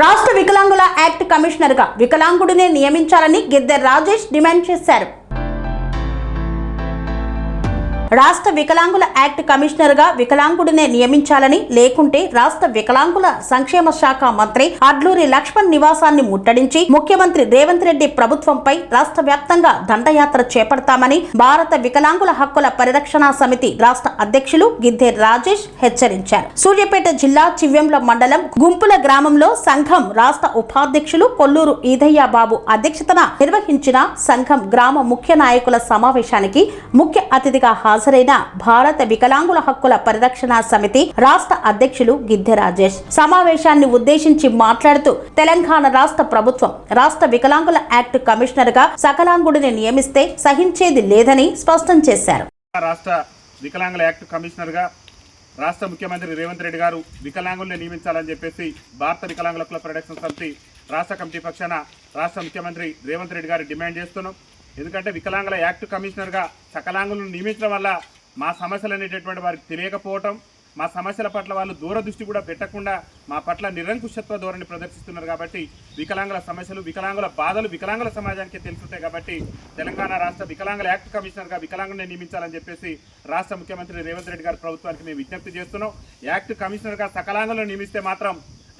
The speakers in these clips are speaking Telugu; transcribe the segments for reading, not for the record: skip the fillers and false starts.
రాష్ట్ర వికలాంగుల యాక్ట్ కమిషనర్గా వికలాంగుడినే నియమించాలని గిద్దె రాజేష్ డిమాండ్ చేశారు. రాష్ట్ర వికలాంగుల యాక్ట్ కమిషనర్గా వికలాంగుడినే నియమించాలని, లేకుంటే రాష్ట్ర వికలాంగుల సంక్షేమ శాఖ మంత్రి అడ్లూరి లక్ష్మణ్ నివాసాన్ని ముట్టడించి ముఖ్యమంత్రి రేవంత్ రెడ్డి ప్రభుత్వంపై రాష్ట్ర వ్యాప్తంగా దండయాత్ర చేపడతామని భారత వికలాంగుల హక్కుల పరిరక్షణ సమితి రాష్ట్ర అధ్యక్షులు గిద్దె రాజేష్ హెచ్చరించారు. సూర్యాపేట జిల్లా చివ్వెంల మండలం గుంపుల గ్రామంలో సంఘం రాష్ట్ర ఉపాధ్యక్షులు కొల్లూరు ఈదయ్య బాబు అధ్యక్షతన నిర్వహించిన సంఘం గ్రామ ముఖ్య నాయకుల సమావేశానికి ముఖ్య అతిథిగా హాజరైన భారత వికలాంగుల హక్కుల పరిరక్షణ సమితి రాష్ట్ర అధ్యక్షులు గిద్దె రాజేష్ సమావేశాన్ని ఉద్దేశించి మాట్లాడుతూ, తెలంగాణ రాష్ట్ర ప్రభుత్వం రాష్ట్ర వికలాంగుల యాక్ట్ కమిషనర్ గా సకలాంగుడిని నియమిస్తే సహించేది లేదని స్పష్టం చేశారు. రాష్ట్ర వికలాంగుల యాక్ట్ కమిషనర్ గా రాష్ట్ర ముఖ్యమంత్రి రేవంత్ రెడ్డి గారు వికలాంగుల్ని నియమించాలని చెప్పేసి భారత వికలాంగుల హక్కుల పరిరక్షణ సమితి రాష్ట్ర కమిటీ పక్షాన రాష్ట్ర ముఖ్యమంత్రి రేవంత్ రెడ్డి గారు డిమాండ్ చేస్తున్నాం. ఎందుకంటే వికలాంగుల యాక్ట్ కమిషనర్గా సకలాంగులను నియమించడం వల్ల మా సమస్యలు అనేటటువంటి వారికి తెలియకపోవటం, మా సమస్యల పట్ల వాళ్ళు దూరదృష్టి కూడా పెట్టకుండా మా పట్ల నిరంకుశత్వ ధోరణి ప్రదర్శిస్తున్నారు. కాబట్టి వికలాంగుల సమస్యలు, వికలాంగుల బాధలు వికలాంగుల సమాజానికి తెలుసుంటాయి. కాబట్టి తెలంగాణ రాష్ట్ర వికలాంగుల యాక్ట్ కమిషనర్గా వికలాంగుల్ని నియమించాలని చెప్పేసి రాష్ట్ర ముఖ్యమంత్రి రేవంత్ రెడ్డి గారి ప్రభుత్వానికి మేము విజ్ఞప్తి చేస్తున్నాం. యాక్ట్ కమిషనర్గా సకలాంగులను నియమిస్తే మాత్రం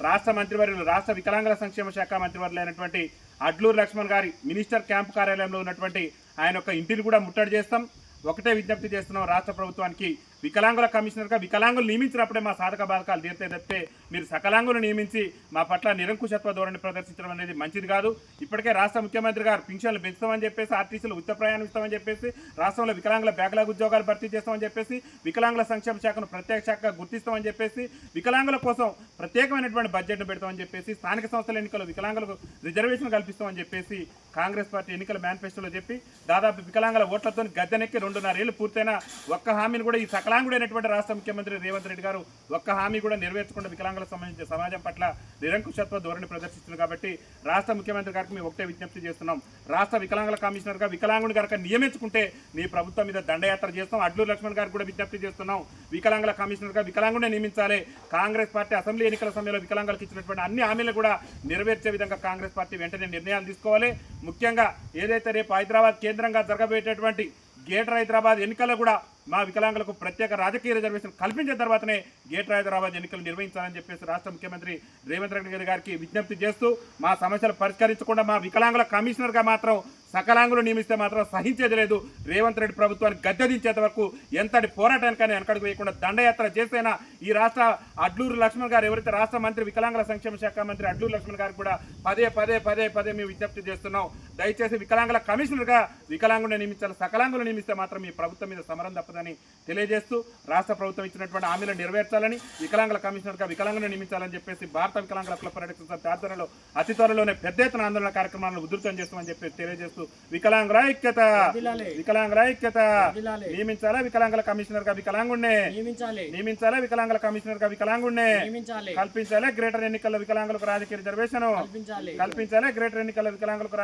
రాష్ట్ర మంత్రివర్యులు, రాష్ట్ర వికలాంగుల సంక్షేమ శాఖ మంత్రివర్యులైనటువంటి అడ్లూరు లక్ష్మణ్ గారి మినిస్టర్ క్యాంపు కార్యాలయంలో ఉన్నటువంటి ఆయన యొక్క ఇంటిని కూడా ముట్టడి చేస్తాం. ఒకటే విజ్ఞప్తి చేస్తున్నాం రాష్ట్ర ప్రభుత్వానికి, వికలాంగుల కమిషనర్గా వికలాంగులు నియమించినప్పుడే మా సాధక బాధకాలు తీర్తే తప్పితే మీరు సకలాంగులు నియమించి మా పట్ల నిరంకుశత్వ ధోరణి ప్రదర్శించడం అనేది మంచిది కాదు. ఇప్పటికే రాష్ట్ర ముఖ్యమంత్రి గారు పింఛన్లు పెంచుతామని చెప్పేసి, ఆర్టీసీలు ఉచిత ప్రయాణం ఇస్తామని చెప్పేసి, రాష్ట్రంలో వికలాంగుల బ్యాక్లాగ్ ఉద్యోగాలు భర్తీ చేస్తామని చెప్పేసి, వికలాంగుల సంక్షేమ శాఖను ప్రత్యేక శాఖగా గుర్తిస్తామని చెప్పేసి, వికలాంగుల కోసం ప్రత్యేకమైనటువంటి బడ్జెట్ను పెడతామని చెప్పేసి, స్థానిక సంస్థల ఎన్నికల్లో వికలాంగులకు రిజర్వేషన్ కల్పిస్తామని చెప్పేసి కాంగ్రెస్ పార్టీ ఎన్నికల మేనిఫెస్టోలో చెప్పి దాదాపు వికలాంగుల ఓట్లతో గద్దెనెక్కి 2.5 ఏళ్లు పూర్తయిన ఒక్క హామీని కూడా ఈ సకలాంగుడైనటువంటి రాష్ట్ర ముఖ్యమంత్రి రేవంత్ రెడ్డి గారు ఒక్క హామీ కూడా నెరవేర్చకుండా వికలాంగులకు సంబంధించిన సమాజం పట్ల నిరంకుశత్వ ధోరణి ప్రదర్శిస్తుంది. కాబట్టి రాష్ట్ర ముఖ్యమంత్రి గారికి మేము ఒకటే విజ్ఞప్తి చేస్తున్నాం, రాష్ట్ర వికలాంగుల కమిషనర్గా వికలాంగుడి గారికి నియమించుకుంటే నీ ప్రభుత్వం మీద దండయాత్ర చేస్తాం. అడ్లూరు లక్ష్మణ్ గారికి కూడా విజ్ఞప్తి చేస్తున్నాం, వికలాంగుల కమిషనర్గా వికలాంగుడిని నియమించాలి. కాంగ్రెస్ పార్టీ అసెంబ్లీ ఎన్నికల సమయంలో వికలాంగులకు ఇచ్చినటువంటి అన్ని హామీలు కూడా నెరవేర్చే విధంగా కాంగ్రెస్ పార్టీ వెంటనే నిర్ణయాలు తీసుకోవాలి. ముఖ్యంగా ఏదైతే రేపు హైదరాబాద్ కేంద్రంగా జరగబోయేటటువంటి గ్రేటర్ హైదరాబాద్ ఎన్నికల్లో కూడా మా వికలాంగులకు ప్రత్యేక రాజకీయ రిజర్వేషన్ కల్పించిన తర్వాతనే గ్రేటర్ హైదరాబాద్ ఎన్నికలు నిర్వహించాలని చెప్పేసి రాష్ట్ర ముఖ్యమంత్రి రేవంత్ రెడ్డి గారికి విజ్ఞప్తి చేస్తూ, మా సమస్యలు పరిష్కరించకుండా మా వికలాంగుల కమిషనర్గా మాత్రం సకలాంగులు నియమిస్తే మాత్రం సహించేది లేదు. రేవంత్ రెడ్డి ప్రభుత్వాన్ని గద్దెదించేంత వరకు ఎంతటి పోరాటానికైనా వెనకడుగు వేయకుండా దండయాత్ర చేసైనా ఈ రాష్ట్ర అడ్లూరు లక్ష్మణ్ గారు, ఎవరైతే రాష్ట్ర మంత్రి వికలాంగుల సంక్షేమ శాఖ మంత్రి అడ్లూరు లక్ష్మణ్ గారికి కూడా పదే మేము విజ్ఞప్తి చేస్తున్నాం. దయచేసి వికలాంగుల కమిషనర్గా వికలాంగులను నియమించాలి, సకలాంగులు నియమిస్తే మాత్రం ఈ ప్రభుత్వం మీద సమరం తప్పదని తెలియజేస్తూ, రాష్ట్ర ప్రభుత్వం ఇచ్చినటువంటి హామీలను నెరవేర్చాలని, వికలాంగుల కమిషనర్గా వికలాంగులను నియమించాలని చెప్పేసి భారత వికలాంగుల హక్కుల పరిరక్షణ సమితి ఆధ్వర్యంలో అతి త్వరలోనే పెద్ద ఎత్తున ఆందోళన కార్యక్రమాలను ఉధృతం చేస్తామని చెప్పి తెలియజేస్తూ, వికలాంగుల ఐక్యత, వికలాంగుల ఐక్యత, నియమించాలా వికలాంగుల కమిషనర్ గా వికలాంగుడినే నియమించాలా, వికలాంగుల కమిషనర్ గా వికలాంగుడినే కల్పించాలి. గ్రేటర్ ఎన్నికల్లో వికలాంగులకు రాజకీయ రిజర్వేషన్ కల్పించాలి. గ్రేటర్ ఎన్నికల్లో వికలాంగులకు